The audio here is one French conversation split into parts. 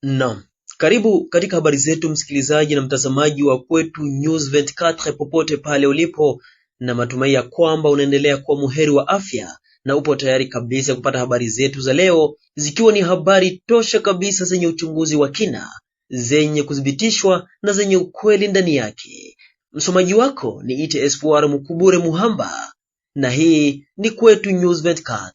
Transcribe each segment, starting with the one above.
Naam, karibu katika habari zetu msikilizaji na mtazamaji wa Kwetu News 24 popote pale ulipo, na matumai ya kwamba unaendelea kuwa muheri wa afya na upo tayari kabisa kupata habari zetu za leo, zikiwa ni habari tosha kabisa zenye uchunguzi wa kina, zenye kuthibitishwa na zenye ukweli ndani yake. Msomaji wako ni ite Espoir Mukubure Muhamba na hii ni Kwetu News 24.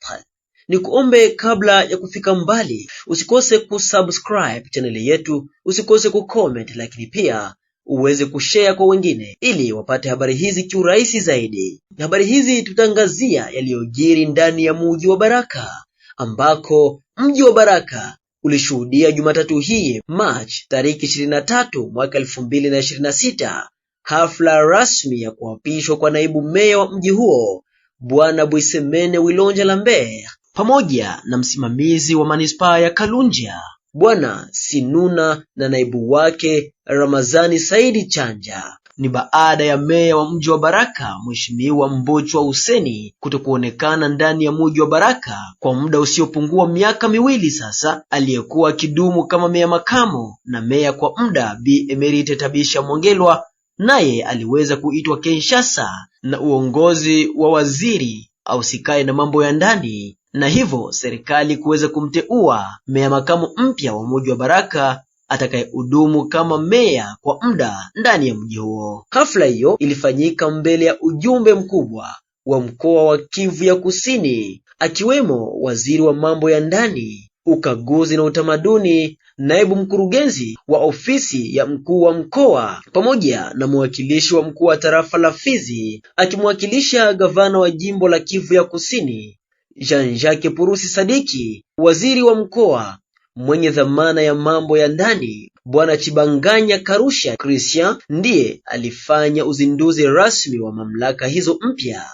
Nikuombe kabla ya kufika mbali, usikose kusubscribe chaneli yetu, usikose kucomment, lakini pia uweze kushare kwa wengine ili wapate habari hizi kiurahisi zaidi. Habari hizi tutangazia yaliyojiri ndani ya mji wa Baraka, ambako mji wa Baraka ulishuhudia Jumatatu hii March tariki 23 mwaka 2026 hafla rasmi ya kuapishwa kwa naibu meya wa mji huo Bwana Bwisemene Wilonja Lambert pamoja na msimamizi wa manispaa ya Kalunja Bwana Sinuna na naibu wake Ramazani Saidi Chanja. Ni baada ya meya wa mji wa Baraka Mheshimiwa Mbochwa Huseni kutokuonekana ndani ya mji wa Baraka kwa muda usiopungua miaka miwili sasa. Aliyekuwa akidumu kama meya makamo na meya kwa muda Bi Emerite Tabisha Mongelwa naye aliweza kuitwa Kinshasa na uongozi wa waziri ausikae na mambo ya ndani, na hivyo serikali kuweza kumteua meya makamu mpya wa mji wa Baraka atakayehudumu kama meya kwa muda ndani ya mji huo. Hafla hiyo ilifanyika mbele ya ujumbe mkubwa wa mkoa wa Kivu ya Kusini, akiwemo waziri wa mambo ya ndani, ukaguzi na utamaduni, naibu mkurugenzi wa ofisi ya mkuu wa mkoa pamoja na mwakilishi wa mkuu wa tarafa la Fizi, akimwakilisha gavana wa jimbo la Kivu ya Kusini Jean-Jacques Purusi Sadiki. Waziri wa mkoa mwenye dhamana ya mambo ya ndani Bwana Chibanganya Karusha Christian ndiye alifanya uzinduzi rasmi wa mamlaka hizo mpya.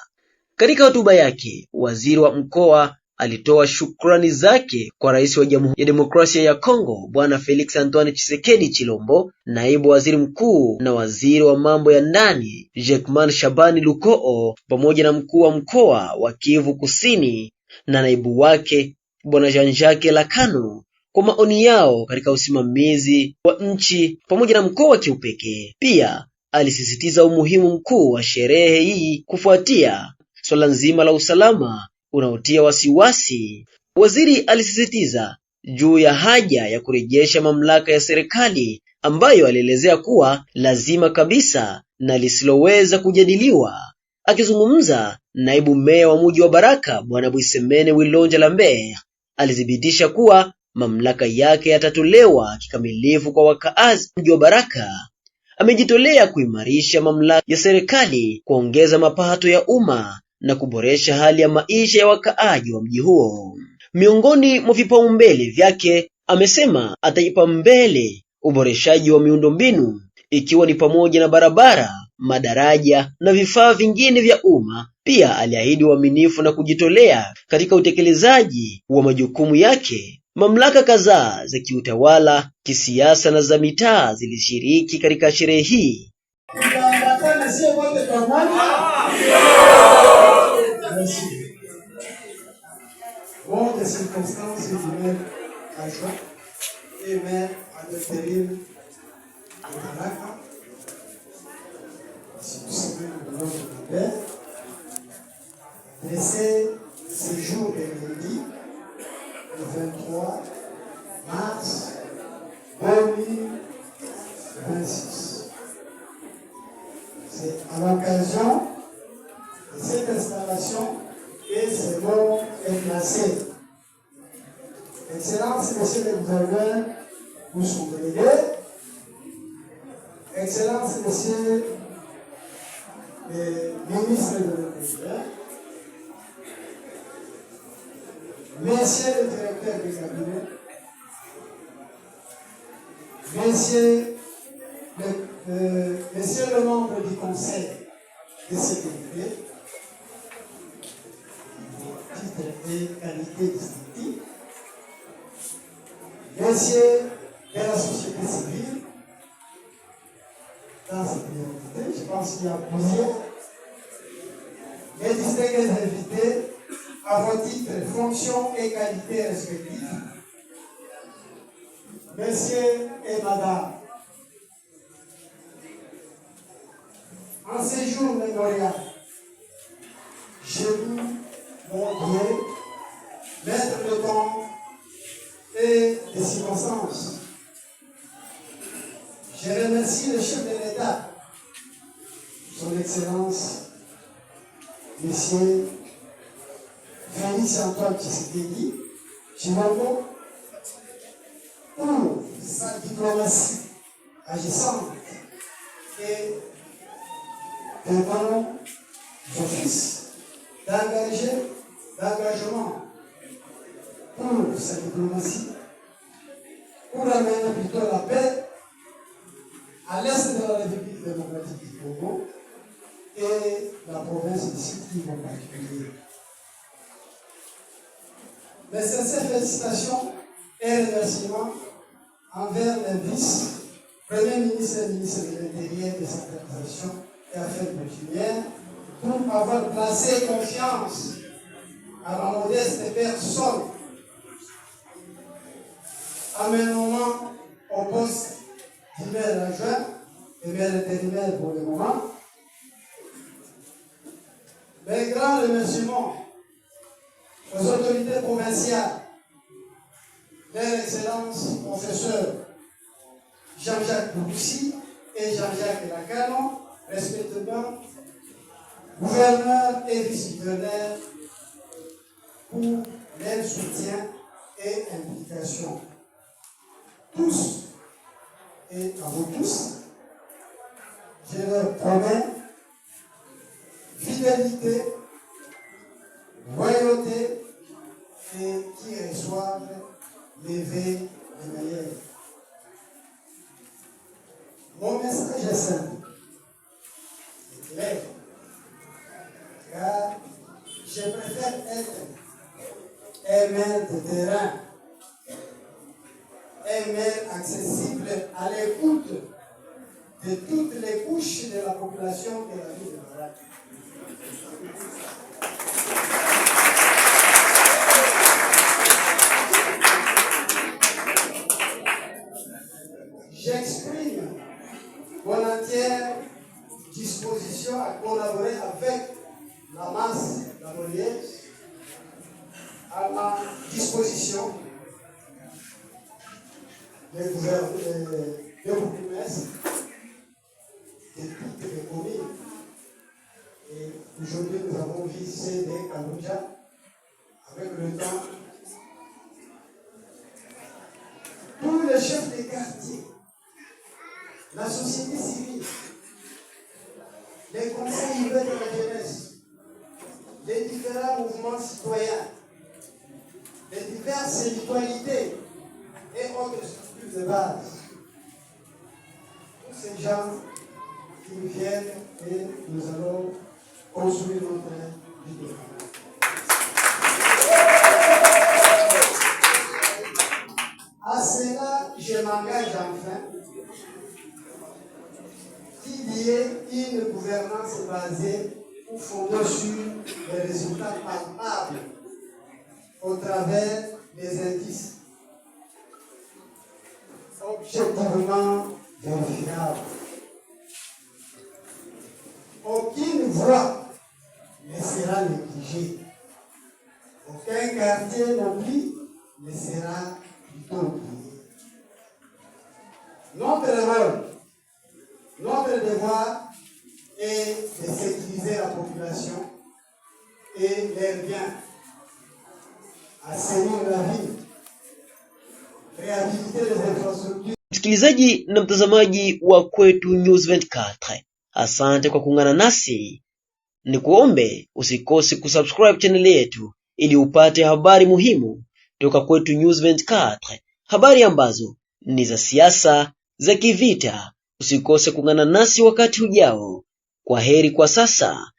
Katika hotuba yake, waziri wa mkoa alitoa shukrani zake kwa Rais wa Jamhuri ya Demokrasia ya Kongo Bwana Felix Antoine Tshisekedi Chilombo, naibu waziri mkuu na waziri wa mambo ya ndani Jekman Shabani Lukoo, pamoja na mkuu wa mkoa wa Kivu Kusini na naibu wake Bwana Jean-Jacques Lakano kwa maoni yao katika usimamizi wa nchi pamoja na mkoa kiupekee. Pia alisisitiza umuhimu mkuu wa sherehe hii kufuatia swala nzima la usalama unaotia wasiwasi. Waziri alisisitiza juu ya haja ya kurejesha mamlaka ya serikali ambayo alielezea kuwa lazima kabisa na lisiloweza kujadiliwa. Akizungumza, naibu meya wa mji wa Baraka Bwana Bwisemene Wilonja Lambert alithibitisha kuwa mamlaka yake yatatolewa kikamilifu kwa wakaazi mji wa Baraka. Amejitolea kuimarisha mamlaka ya serikali, kuongeza mapato ya umma na kuboresha hali ya maisha ya wakaaji wa mji huo. Miongoni mwa vipaumbele vyake, amesema ataipa mbele uboreshaji wa miundombinu ikiwa ni pamoja na barabara, madaraja na vifaa vingine vya umma. Pia aliahidi uaminifu na kujitolea katika utekelezaji wa majukumu yake. Mamlaka kadhaa za kiutawala, kisiasa na za mitaa zilishiriki katika sherehe hii. Bon, des circonstances humaines à joie et même à l'intérim de Baraka, si vous savez le nom de Lambert, laissé ce jour de lundi, le 23 mars 2026. C'est à l'occasion de cette installation que ce nom est placé. Excellence, Monsieur le Gouverneur, vous souvenez. Excellence, Monsieur le Ministre de l'Intérieur, Monsieur le Directeur du cabinet, Monsieur le membre du Conseil de sécurité, titre et qualité distinctive, Messieurs de la société civile, dans cette priorité, je pense qu'il y a plusieurs, les distingués invités à vos titres, fonctions et qualités respectives, messieurs et madame, en ces jours mémorial, je loue mon Dieu, maître de temps et des circonstances. Je remercie le chef de l'État, son Excellence, Monsieur Félix Antoine Tshisekedi Tshilombo, pour sa diplomatie agissante et devant l'office d'engagement pour sa diplomatie, pour amener plutôt la paix à l'est de la République démocratique du Congo et la province de Sud-Kivu en particulier. Mes sincères félicitations et remerciements envers le vice-premier ministre et ministre de l'Intérieur, de Centralisation et Affaires coutumières pour avoir placé confiance à ma modeste personne à mes nommant au poste du maire adjoint et maire intérimaire pour le moment. Mes grands remerciements aux autorités provinciales, leur Excellence professeur Jean-Jacques Boussi et Jean-Jacques Lacano, respectivement gouverneur et vice-gouverneur, pour leur soutien et implication. Tous et à vous tous, je leur promets fidélité, loyauté et qui reçoivent les vœux de meilleurs. Mon message est simple, c'est clair, car je préfère être un maire de terrain, un maire accessible à l'écoute de toutes les couches de la population de la ville de Barack. J'exprime mon entière disposition à collaborer avec la masse laborieuse à ma disposition des bourgmestres de toutes les communes. Et aujourd'hui, nous avons visité des Kamboudja avec le temps. Tous les chefs des quartiers, la société civile, les conseils ouverts de la jeunesse, les différents mouvements citoyens, les diverses mutualités et autres structures de base. Tous ces gens qui viennent et nous allons construire notre vie. À cela, je m'engage enfin qu'il y ait une gouvernance basée ou fondée sur les résultats palpables au travers des indices objectivement vérifiables. Aucune voie ne sera négligée. Aucun quartier non plus ne sera plutôt oublié. Notre rôle, notre devoir est de sécuriser la population et leurs biens, assainir la vie, réhabiliter les infrastructures. Msikilizaji na mtazamaji wa Kwetu News 24, asante kwa kuungana nasi. Ni kuombe usikose kusubscribe channel yetu ili upate habari muhimu toka Kwetu News 24, habari ambazo ni za siasa, za kivita. Usikose kuungana nasi wakati ujao. Kwa heri kwa sasa.